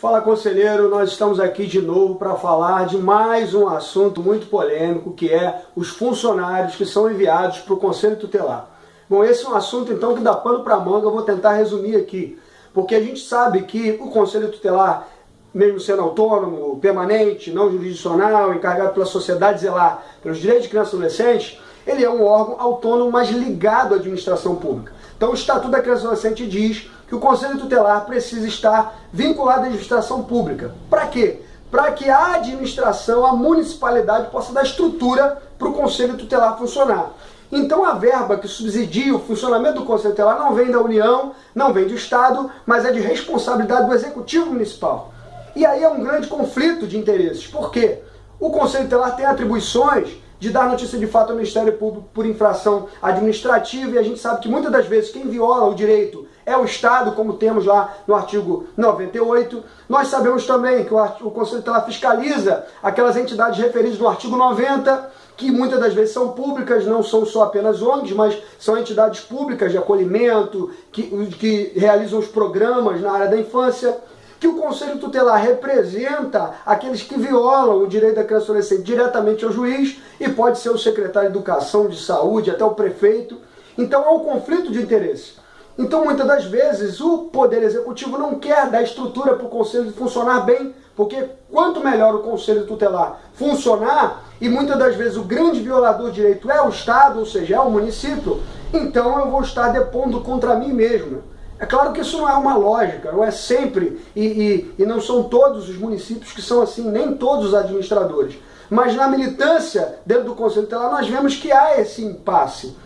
Fala, conselheiro, nós estamos aqui de novo para falar de mais um assunto muito polêmico, que é os funcionários que são enviados para o Conselho Tutelar. Bom, esse é um assunto então que dá pano para manga, eu vou tentar resumir aqui, porque a gente sabe que o Conselho Tutelar, mesmo sendo autônomo, permanente, não jurisdicional, encarregado pela sociedade zelar pelos direitos de crianças e adolescentes, ele é um órgão autônomo, mas ligado à administração pública. Então o Estatuto da Criança e Adolescente diz que o Conselho Tutelar precisa estar vinculado à administração pública. Para quê? Para que a administração, a municipalidade, possa dar estrutura para o Conselho Tutelar funcionar. Então a verba que subsidia o funcionamento do Conselho Tutelar não vem da União, não vem do Estado, mas é de responsabilidade do Executivo Municipal. E aí é um grande conflito de interesses. Por quê? O Conselho Tutelar tem atribuições de dar notícia de fato ao Ministério Público por infração administrativa, e a gente sabe que muitas das vezes quem viola o direito é o Estado, como temos lá no artigo 98. Nós sabemos também que o Conselho Tutelar fiscaliza aquelas entidades referidas no artigo 90, que muitas das vezes são públicas, não são só apenas ONGs, mas são entidades públicas de acolhimento, que realizam os programas na área da infância. Que o Conselho Tutelar representa aqueles que violam o direito da criança e adolescente diretamente ao juiz, e pode ser o secretário de Educação, de Saúde, até o prefeito. Então há um conflito de interesse. Então muitas das vezes o Poder Executivo não quer dar estrutura para o Conselho funcionar bem, porque quanto melhor o Conselho Tutelar funcionar, e muitas das vezes o grande violador de direito é o Estado, ou seja, é o município, então eu vou estar depondo contra mim mesmo. É claro que isso não é uma lógica, não é sempre, e não são todos os municípios que são assim, nem todos os administradores. Mas na militância dentro do Conselho Tutelar nós vemos que há esse impasse.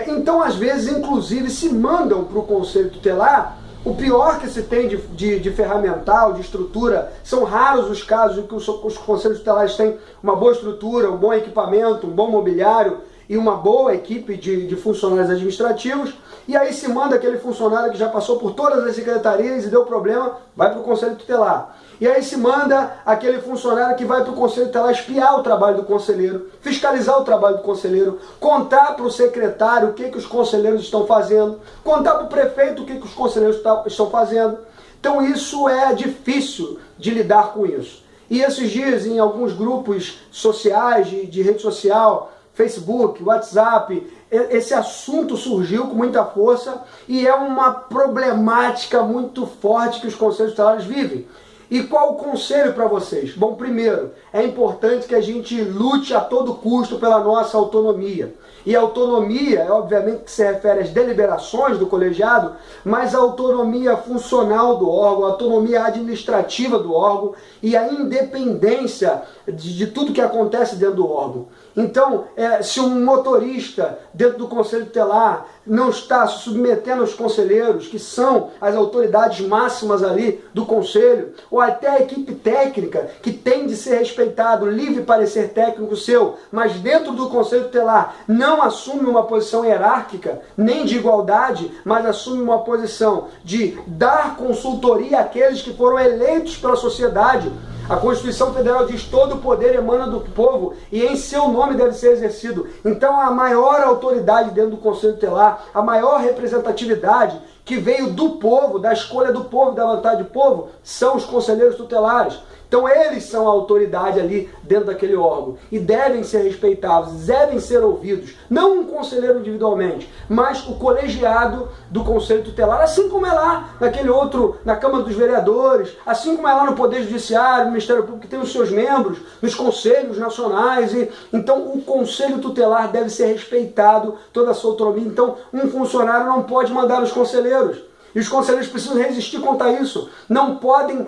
Então, às vezes, inclusive, se mandam para o Conselho Tutelar. O pior que se tem de ferramental, de estrutura, são raros os casos em que os Conselhos Tutelares têm uma boa estrutura, um bom equipamento, um bom mobiliário e uma boa equipe de funcionários administrativos. E aí se manda aquele funcionário que já passou por todas as secretarias e deu problema, vai para o Conselho Tutelar. E aí se manda aquele funcionário que vai para o Conselho Tutelar espiar o trabalho do conselheiro, fiscalizar o trabalho do conselheiro, contar para o secretário o que os conselheiros estão fazendo, contar para o prefeito o que os conselheiros estão fazendo. Então isso é difícil de lidar com isso. E esses dias, em alguns grupos sociais, de rede social, Facebook, WhatsApp, esse assunto surgiu com muita força e é uma problemática muito forte que os conselhos tutelares vivem. E qual o conselho para vocês? Bom, primeiro, é importante que a gente lute a todo custo pela nossa autonomia. E a autonomia, obviamente, que se refere às deliberações do colegiado, mas a autonomia funcional do órgão, a autonomia administrativa do órgão e a independência de tudo que acontece dentro do órgão. Então, se um motorista dentro do Conselho Tutelar não está se submetendo aos conselheiros, que são as autoridades máximas ali do Conselho, ou até a equipe técnica, que tem de ser respeitado, livre parecer técnico seu, mas dentro do Conselho Tutelar não assume uma posição hierárquica, nem de igualdade, mas assume uma posição de dar consultoria àqueles que foram eleitos pela sociedade. A Constituição Federal diz que todo o poder emana do povo e em seu nome deve ser exercido. Então a maior autoridade dentro do Conselho Tutelar, a maior representatividade que veio do povo, da escolha do povo, da vontade do povo, são os conselheiros tutelares. Então eles são a autoridade ali dentro daquele órgão e devem ser respeitados, devem ser ouvidos. Não um conselheiro individualmente, mas o colegiado do Conselho Tutelar, assim como é lá naquele outro, na Câmara dos Vereadores, assim como é lá no Poder Judiciário, no Ministério Público, que tem os seus membros, nos conselhos nacionais. Então o Conselho Tutelar deve ser respeitado, toda a sua autonomia. Então um funcionário não pode mandar nos conselheiros. E os conselheiros precisam resistir contra isso. Não podem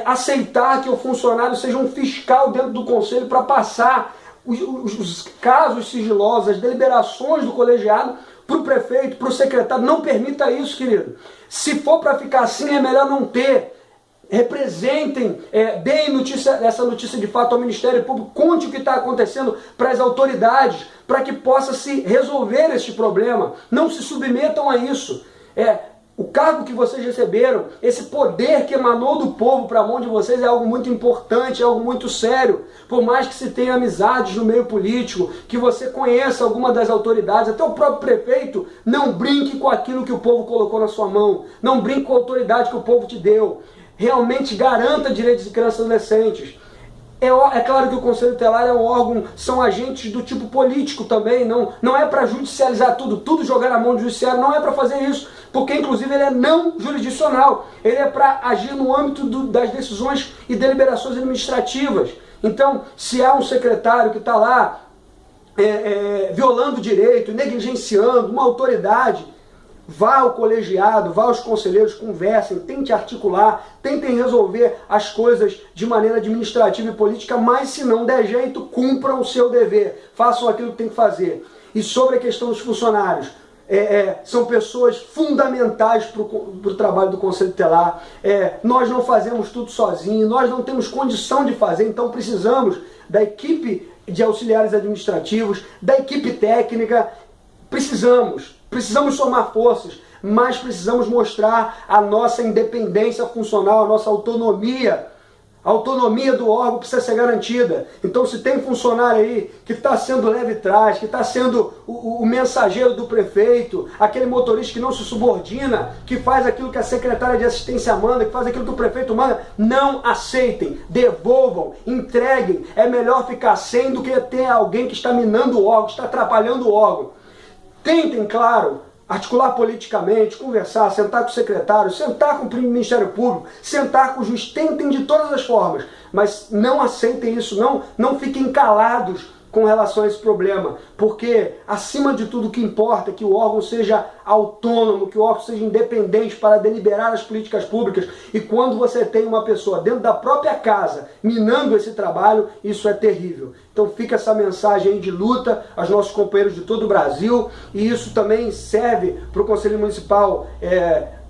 aceitar que o funcionário seja um fiscal dentro do conselho para passar os casos sigilosos, as deliberações do colegiado para o prefeito, para o secretário. Não permita isso, querido. Se for para ficar assim, é melhor não ter. Representem, deem essa notícia de fato ao Ministério Público, conte o que está acontecendo para as autoridades, para que possa se resolver este problema. Não se submetam a isso. O cargo que vocês receberam, esse poder que emanou do povo para a mão de vocês é algo muito importante, é algo muito sério. Por mais que se tenha amizades no meio político, que você conheça alguma das autoridades, até o próprio prefeito, não brinque com aquilo que o povo colocou na sua mão. Não brinque com a autoridade que o povo te deu. realmente garanta direitos de crianças e adolescentes. É claro que o Conselho Tutelar é um órgão, são agentes do tipo político também, não é para judicializar tudo jogar na mão do judiciário, não é para fazer isso, porque inclusive ele é não jurisdicional, ele é para agir no âmbito das decisões e deliberações administrativas. Então, se há um secretário que está lá violando o direito, negligenciando uma autoridade, vá ao colegiado, vá aos conselheiros, conversem, tentem articular, tentem resolver as coisas de maneira administrativa e política, mas se não der jeito, cumpram o seu dever, façam aquilo que tem que fazer. E sobre a questão dos funcionários, são pessoas fundamentais para o trabalho do Conselho Tutelar. Nós não fazemos tudo sozinhos, nós não temos condição de fazer, então precisamos da equipe de auxiliares administrativos, da equipe técnica, precisamos somar forças, mas precisamos mostrar a nossa independência funcional, a nossa autonomia. A autonomia do órgão precisa ser garantida. Então, se tem funcionário aí que está sendo leve-trás, que está sendo o mensageiro do prefeito, aquele motorista que não se subordina, que faz aquilo que a secretária de assistência manda, que faz aquilo que o prefeito manda, não aceitem, devolvam, entreguem. É melhor ficar sem do que ter alguém que está minando o órgão, que está atrapalhando o órgão. Tentem, claro, articular politicamente, conversar, sentar com o secretário, sentar com o Ministério Público, sentar com o juiz, tentem de todas as formas, mas não aceitem isso, não fiquem calados com relação a esse problema, porque acima de tudo o que importa é que o órgão seja autônomo, que o órgão seja independente para deliberar as políticas públicas, e quando você tem uma pessoa dentro da própria casa minando esse trabalho, isso é terrível. Então fica essa mensagem aí de luta aos nossos companheiros de todo o Brasil, e isso também serve para o Conselho Municipal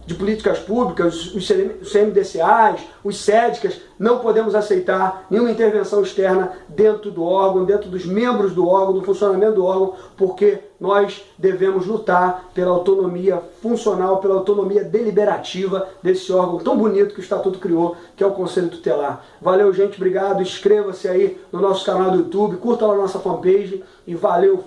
de Políticas Públicas, os CMDCAs, os SEDCAs. Não podemos aceitar nenhuma intervenção externa dentro do órgão, dentro dos membros do órgão, do funcionamento do órgão, porque nós devemos lutar pela autonomia funcional, pela autonomia deliberativa desse órgão tão bonito que o Estatuto criou, que é o Conselho Tutelar. Valeu, gente, obrigado, inscreva-se aí no nosso canal do YouTube, curta lá a nossa fanpage e valeu!